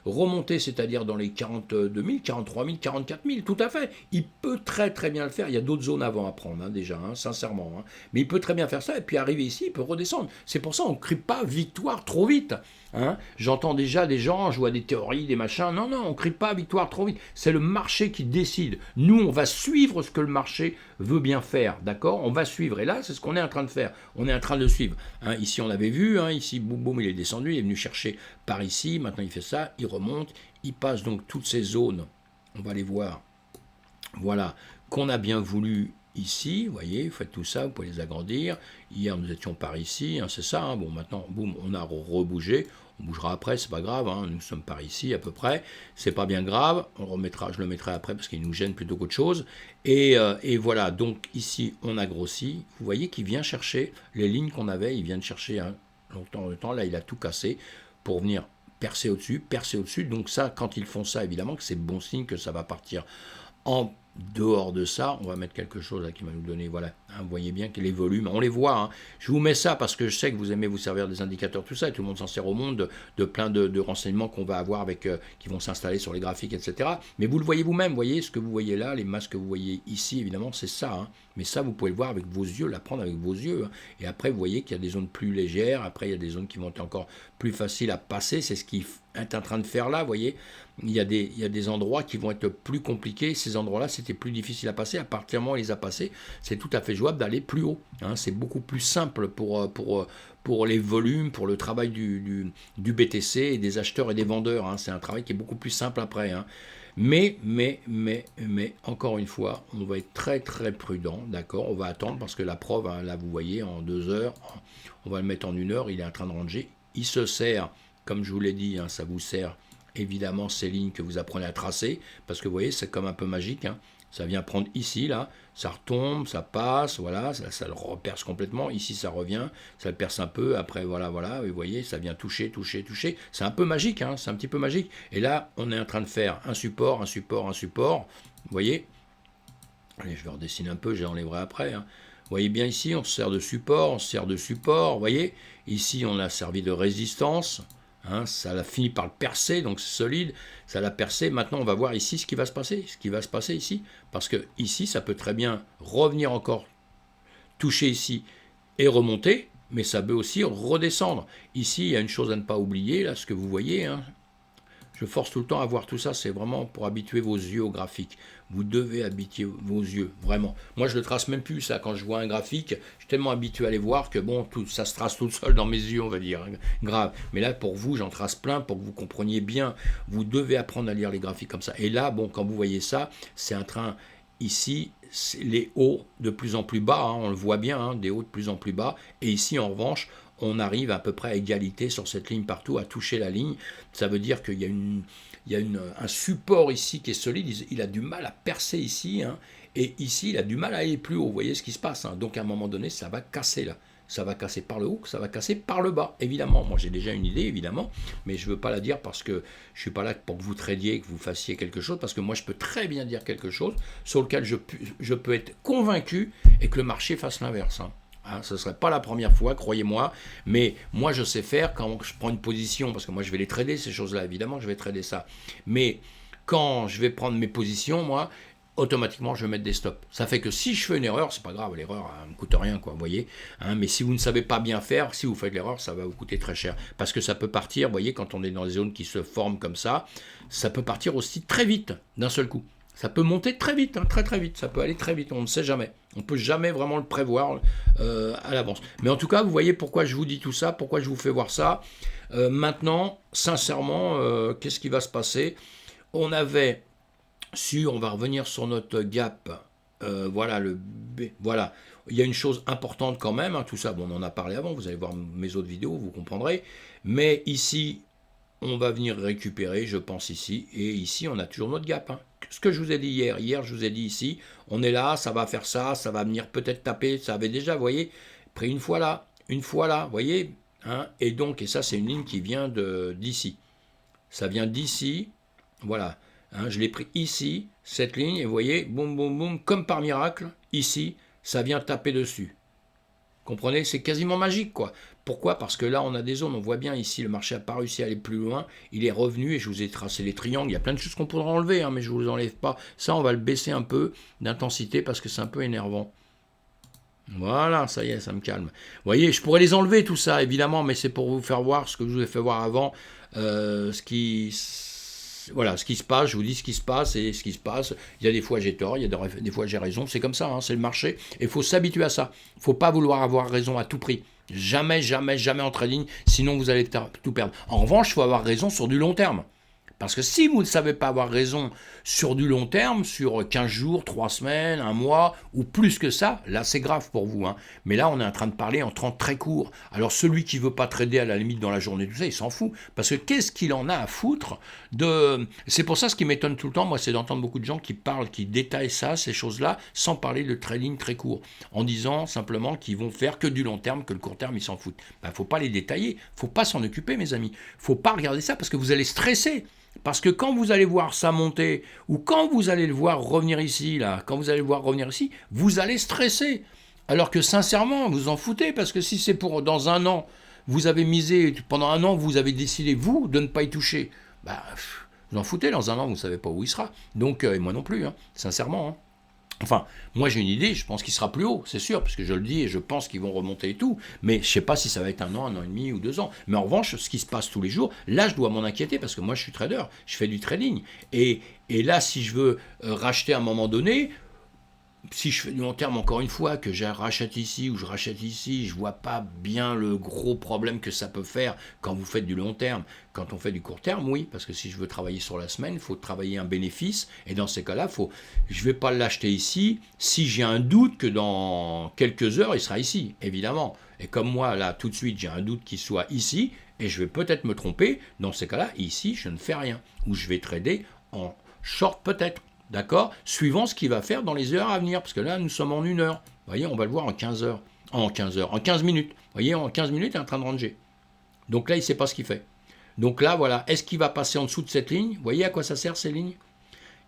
Remonter, c'est-à-dire dans les 42 000, 43 000, 44 000, tout à fait. Il peut très bien le faire. Il y a d'autres zones avant à prendre, hein, déjà, hein, sincèrement. Hein. Mais il peut très bien faire ça, et puis arriver ici, il peut redescendre. C'est pour ça qu'on ne crie pas victoire trop vite. Hein. J'entends déjà des gens, je vois des théories, des machins. Non, on ne crie pas victoire trop vite. C'est le marché qui décide. Nous, on va suivre ce que le marché veut bien faire, d'accord? On va suivre. Et là, c'est ce qu'on est en train de faire. On est en train de suivre. Hein, ici, on l'avait vu. Hein, ici, boum, boum, il est descendu. Il est venu chercher par ici. Maintenant, il fait ça. Il remonte. Il passe donc toutes ces zones. On va les voir. Voilà. Qu'on a bien voulu ici, vous voyez, vous faites tout ça, vous pouvez les agrandir. Hier, nous étions par ici, hein, c'est ça. Hein, bon, maintenant, boum, on a rebougé. On bougera après, c'est pas grave. Hein, nous sommes par ici à peu près. C'est pas bien grave. On remettra, je le mettrai après parce qu'il nous gêne plutôt qu'autre chose. Et voilà. Donc ici, on a grossi. Vous voyez qu'il vient chercher les lignes qu'on avait. Il vient de chercher longtemps. Là, il a tout cassé pour venir percer au-dessus. Donc ça, quand ils font ça, évidemment, que c'est bon signe que ça va partir en dehors de ça, on va mettre quelque chose là qui va nous donner, voilà, hein, vous voyez bien que les volumes, on les voit, hein. Je vous mets ça parce que je sais que vous aimez vous servir des indicateurs, tout ça, et tout le monde s'en sert au monde, de plein de renseignements qu'on va avoir avec, qui vont s'installer sur les graphiques, etc. Mais vous le voyez vous-même, vous voyez ce que vous voyez là, les masses que vous voyez ici, évidemment, c'est ça, hein. Mais ça, vous pouvez le voir avec vos yeux, l'apprendre avec vos yeux, hein. Et après, vous voyez qu'il y a des zones plus légères, après, il y a des zones qui vont être encore plus faciles à passer, c'est ce qu'il est en train de faire là, vous voyez. Il y a des endroits qui vont être plus compliqués. Ces endroits-là, c'était plus difficile à passer. À partir du moment où on les a passés, c'est tout à fait jouable d'aller plus haut. Hein. C'est beaucoup plus simple pour les volumes, pour le travail du BTC et des acheteurs et des vendeurs. Hein. C'est un travail qui est beaucoup plus simple après. Hein. Mais, encore une fois, on va être très prudent, d'accord? On va attendre parce que la preuve, hein, là vous voyez, en 2 heures, on va le mettre en 1 heure, il est en train de ranger. Il se sert, comme je vous l'ai dit, hein, ça vous sert évidemment ces lignes que vous apprenez à tracer, parce que vous voyez, c'est comme un peu magique, hein. Ça vient prendre ici, là, ça retombe, ça passe, voilà, ça le reperce complètement, ici ça revient, ça le perce un peu, après voilà, vous voyez, ça vient toucher, c'est un peu magique, hein, c'est un petit peu magique, et là, on est en train de faire un support, vous voyez, allez, je vais redessiner un peu, j'enlèverai après, hein. Vous voyez bien ici, on se sert de support, vous voyez, ici on a servi de résistance. Hein, ça a fini par le percer, donc c'est solide, ça l'a percé. Maintenant, on va voir ici ce qui va se passer ici, parce que ici, ça peut très bien revenir encore, toucher ici et remonter, mais ça peut aussi redescendre. Ici, il y a une chose à ne pas oublier, là, ce que vous voyez, hein. Je force tout le temps à voir tout ça, c'est vraiment pour habituer vos yeux au graphique. Vous devez habituer vos yeux, vraiment. Moi, je ne le trace même plus, ça. Quand je vois un graphique, je suis tellement habitué à les voir que, bon, ça se trace tout seul dans mes yeux, on va dire. Hein, grave. Mais là, pour vous, j'en trace plein pour que vous compreniez bien. Vous devez apprendre à lire les graphiques comme ça. Et là, bon, quand vous voyez ça, c'est un train ici, les hauts de plus en plus bas, hein, on le voit bien, hein, des hauts de plus en plus bas. Et ici, en revanche, on arrive à peu près à égalité sur cette ligne partout, à toucher la ligne. Ça veut dire qu'il y a un support ici qui est solide, il a du mal à percer ici, hein, et ici, il a du mal à aller plus haut. Vous voyez ce qui se passe, hein. Donc à un moment donné, ça va casser là. Ça va casser par le haut, ça va casser par le bas, évidemment. Moi, j'ai déjà une idée, évidemment, mais je ne veux pas la dire parce que je ne suis pas là pour que vous tradiez, que vous fassiez quelque chose, parce que moi, je peux très bien dire quelque chose sur lequel je peux être convaincu et que le marché fasse l'inverse, hein. Hein, ce ne serait pas la première fois, croyez-moi, mais moi je sais faire quand je prends une position, parce que moi je vais les trader, ces choses-là, évidemment, je vais trader ça. Mais quand je vais prendre mes positions, moi, automatiquement je vais mettre des stops. Ça fait que si je fais une erreur, c'est pas grave, l'erreur ne me coûte rien, quoi, vous voyez. Hein, mais si vous ne savez pas bien faire, si vous faites l'erreur, ça va vous coûter très cher. Parce que ça peut partir, vous voyez, quand on est dans des zones qui se forment comme ça peut partir aussi très vite, d'un seul coup. Ça peut monter très vite, hein, très vite, ça peut aller très vite, on ne sait jamais. On ne peut jamais vraiment le prévoir à l'avance. Mais en tout cas, vous voyez pourquoi je vous dis tout ça, pourquoi je vous fais voir ça. Maintenant, sincèrement, qu'est-ce qui va se passer? On avait on va revenir sur notre gap. Voilà, le B. Voilà, il y a une chose importante quand même, hein, tout ça, bon, on en a parlé avant, vous allez voir mes autres vidéos, vous comprendrez. Mais ici, on va venir récupérer, je pense ici, et ici, on a toujours notre gap, hein. ce que je vous ai dit hier. Hier, je vous ai dit ici, on est là, ça va faire ça, ça va venir peut-être taper, ça avait déjà, vous voyez, pris une fois là, vous voyez, hein, et donc, et ça, c'est une ligne qui vient d'ici. Ça vient d'ici, voilà, hein, je l'ai pris ici, cette ligne, et vous voyez, boum, boum, boum, comme par miracle, ici, ça vient taper dessus. Comprenez, c'est quasiment magique, quoi. Pourquoi? Parce que là, on a des zones, on voit bien ici, le marché n'a pas réussi à aller plus loin, il est revenu, et je vous ai tracé les triangles, il y a plein de choses qu'on pourrait enlever, hein, mais je ne vous les enlève pas. Ça, on va le baisser un peu d'intensité, parce que c'est un peu énervant. Voilà, ça y est, ça me calme. Vous voyez, je pourrais les enlever, tout ça, évidemment, mais c'est pour vous faire voir ce que je vous ai fait voir avant, voilà, ce qui se passe, je vous dis ce qui se passe et ce qui se passe. Il y a des fois j'ai tort, il y a des fois j'ai raison, c'est comme ça, hein, c'est le marché, et il faut s'habituer à ça. Il ne faut pas vouloir avoir raison à tout prix. Jamais, jamais, jamais en trading, sinon vous allez tout perdre. En revanche, il faut avoir raison sur du long terme. Parce que si vous ne savez pas avoir raison sur du long terme, sur 15 jours, 3 semaines, un mois, ou plus que ça, là c'est grave pour vous. Hein. Mais là on est en train de parler en temps très court. Alors celui qui ne veut pas trader à la limite dans la journée, tout ça, il s'en fout. Parce que qu'est-ce qu'il en a à foutre de... C'est pour ça ce qui m'étonne tout le temps, moi, c'est d'entendre beaucoup de gens qui parlent, qui détaillent ça, ces choses-là, sans parler de trading très court. En disant simplement qu'ils vont faire que du long terme, que le court terme, ils s'en foutent. Ben, faut pas les détailler, faut pas s'en occuper, mes amis. Faut pas regarder ça parce que vous allez stresser. Parce que quand vous allez voir ça monter, ou quand vous allez le voir revenir ici, là, quand vous allez le voir revenir ici, vous allez stresser. Alors que sincèrement, vous en foutez, parce que si c'est pour dans un an, vous avez misé, pendant un an, vous avez décidé, vous, de ne pas y toucher, bah, vous en foutez, dans un an, vous ne savez pas où il sera. Donc, et moi non plus, hein, sincèrement. Hein. Enfin, moi j'ai une idée, je pense qu'il sera plus haut, c'est sûr, parce que je le dis et je pense qu'ils vont remonter et tout, mais je ne sais pas si ça va être un an et demi ou 2 ans. Mais en revanche, ce qui se passe tous les jours, là je dois m'en inquiéter, parce que moi je suis trader, je fais du trading. Et là, si je veux racheter à un moment donné, si je fais du long terme, encore une fois, que je rachète ici ou je rachète ici, je vois pas bien le gros problème que ça peut faire quand vous faites du long terme. Quand on fait du court terme, oui, parce que si je veux travailler sur la semaine, il faut travailler un bénéfice, et dans ces cas-là, je ne vais pas l'acheter ici si j'ai un doute que dans quelques heures, il sera ici, évidemment. Et comme moi, là, tout de suite, j'ai un doute qu'il soit ici, et je vais peut-être me tromper, dans ces cas-là, ici, je ne fais rien, ou je vais trader en short peut-être. D'accord? Suivant ce qu'il va faire dans les heures à venir. Parce que là, nous sommes en 1 heure. Vous voyez, on va le voir en 15 heures. En 15 heures. En 15 minutes. Vous voyez, en 15 minutes, il est en train de ranger. Donc là, il ne sait pas ce qu'il fait. Donc là, voilà. Est-ce qu'il va passer en dessous de cette ligne? Vous voyez à quoi ça sert, ces lignes?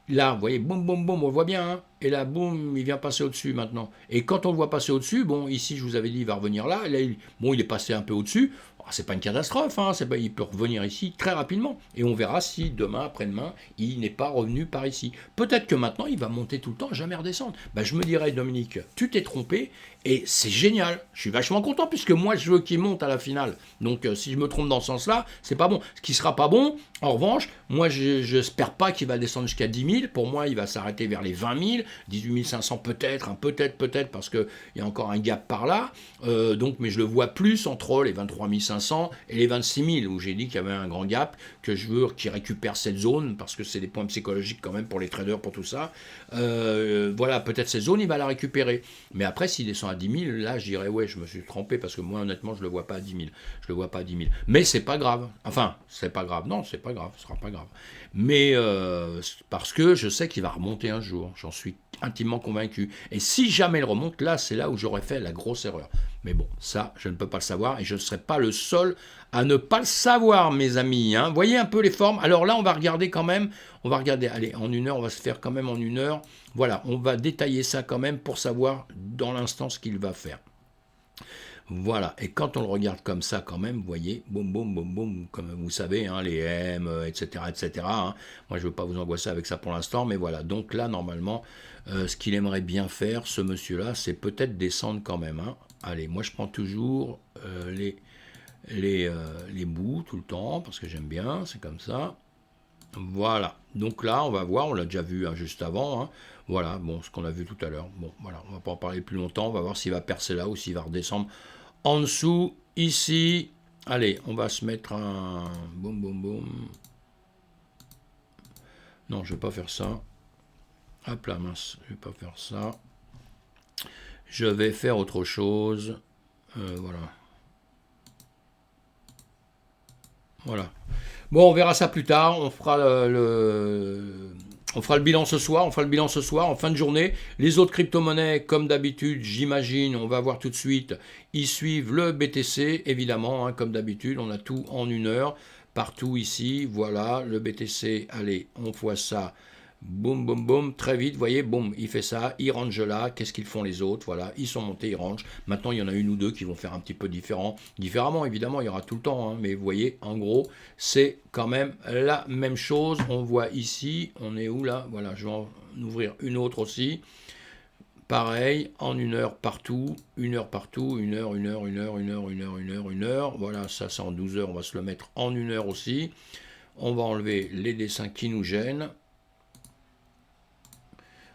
Là, vous voyez, boum, boum, boum, on le voit bien. Hein, et là, boum, il vient passer au-dessus maintenant. Et quand on le voit passer au-dessus, bon, ici, je vous avais dit, il va revenir là. Là il est passé un peu au-dessus. C'est pas une catastrophe, hein, il peut revenir ici très rapidement. Et on verra si demain, après-demain, il n'est pas revenu par ici. Peut-être que maintenant, il va monter tout le temps, jamais redescendre. Je me dirais, Dominique, tu t'es trompé, et c'est génial. Je suis vachement content, puisque moi, je veux qu'il monte à la finale. Donc, si je me trompe dans ce sens-là, c'est pas bon. Ce qui sera pas bon, en revanche, moi, je n'espère pas qu'il va descendre jusqu'à 10 000. Pour moi, il va s'arrêter vers les 20 000, 18 500 peut-être, hein, peut-être, parce qu'il y a encore un gap par là. Mais je le vois plus entre les 23 500 et les 26 000, où j'ai dit qu'il y avait un grand gap, que je veux qu'il récupère cette zone, parce que c'est des points psychologiques quand même pour les traders, pour tout ça. Voilà, peut-être cette zone, il va la récupérer. Mais après, s'il descend à 10 000, là, je dirais, ouais, je me suis trompé, parce que moi, honnêtement, je ne le vois pas à 10 000. Je le vois pas à 10 000. Mais c'est pas grave. Enfin, c'est pas grave. Non, c'est pas grave. Ce sera pas grave. Mais parce que je sais qu'il va remonter un jour. J'en suis intimement convaincu. Et si jamais il remonte, là, c'est là où j'aurais fait la grosse erreur. Mais bon, ça, je ne peux pas le savoir, et je ne serai pas le seul à ne pas le savoir, mes amis. Hein. Voyez un peu les formes. Alors là, on va regarder quand même. On va regarder, allez, en 1 heure, on va se faire quand même en 1 heure. Voilà, on va détailler ça quand même pour savoir dans l'instant ce qu'il va faire. Voilà, et quand on le regarde comme ça, quand même, vous voyez, boum, boum, boum, boum, comme vous savez, hein, les M, etc., etc. Hein. Moi, je ne veux pas vous angoisser avec ça pour l'instant, mais voilà. Donc là, normalement, ce qu'il aimerait bien faire, ce monsieur-là, c'est peut-être descendre quand même. Hein. Allez, moi, je prends toujours les bouts tout le temps, parce que j'aime bien, c'est comme ça. Voilà, donc là, on va voir, on l'a déjà vu hein, juste avant. Hein. Voilà, bon, ce qu'on a vu tout à l'heure. Bon, voilà, on va pas en parler plus longtemps, on va voir s'il va percer là ou s'il va redescendre en dessous, ici. Allez, on va se mettre un... Boum, boum, boum. Non, je vais pas faire ça. Hop là, mince, je vais pas faire ça. Je vais faire autre chose. Voilà. Voilà. Bon, on verra ça plus tard. On fera On fera le bilan ce soir, on fera le bilan ce soir, en fin de journée. Les autres crypto-monnaies, comme d'habitude, j'imagine, on va voir tout de suite, ils suivent le BTC, évidemment, hein, comme d'habitude, on a tout en 1 heure, partout ici, voilà, le BTC, allez, on voit ça, boum, boum, boum, très vite, vous voyez, boum, il fait ça, il range là, qu'est-ce qu'ils font les autres, voilà, ils sont montés, ils rangent. Maintenant, il y en a une ou deux qui vont faire un petit peu différemment, évidemment, il y aura tout le temps, hein, mais vous voyez, en gros, c'est quand même la même chose. On voit ici, on est où là? Voilà, je vais en ouvrir une autre aussi. Pareil, en 1 heure partout, 1 heure partout, 1 heure, 1 heure, 1 heure, 1 heure, 1 heure, 1 heure, 1 heure. Voilà, ça c'est en 12 heures, on va se le mettre en 1 heure aussi. On va enlever les dessins qui nous gênent.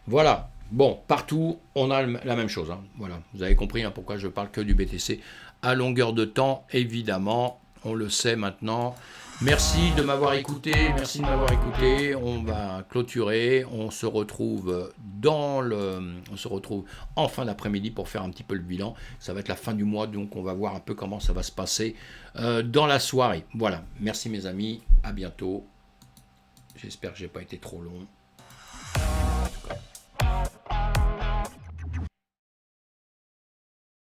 Voilà, bon, partout, on a la même chose, hein. Voilà, vous avez compris, hein, pourquoi je parle que du BTC à longueur de temps, évidemment, on le sait maintenant. Merci de m'avoir écouté, merci de m'avoir écouté. On va clôturer, on se retrouve on se retrouve en fin d'après-midi pour faire un petit peu le bilan. Ça va être la fin du mois, donc on va voir un peu comment ça va se passer dans la soirée. Voilà, merci mes amis, à bientôt. J'espère que j'ai pas été trop long.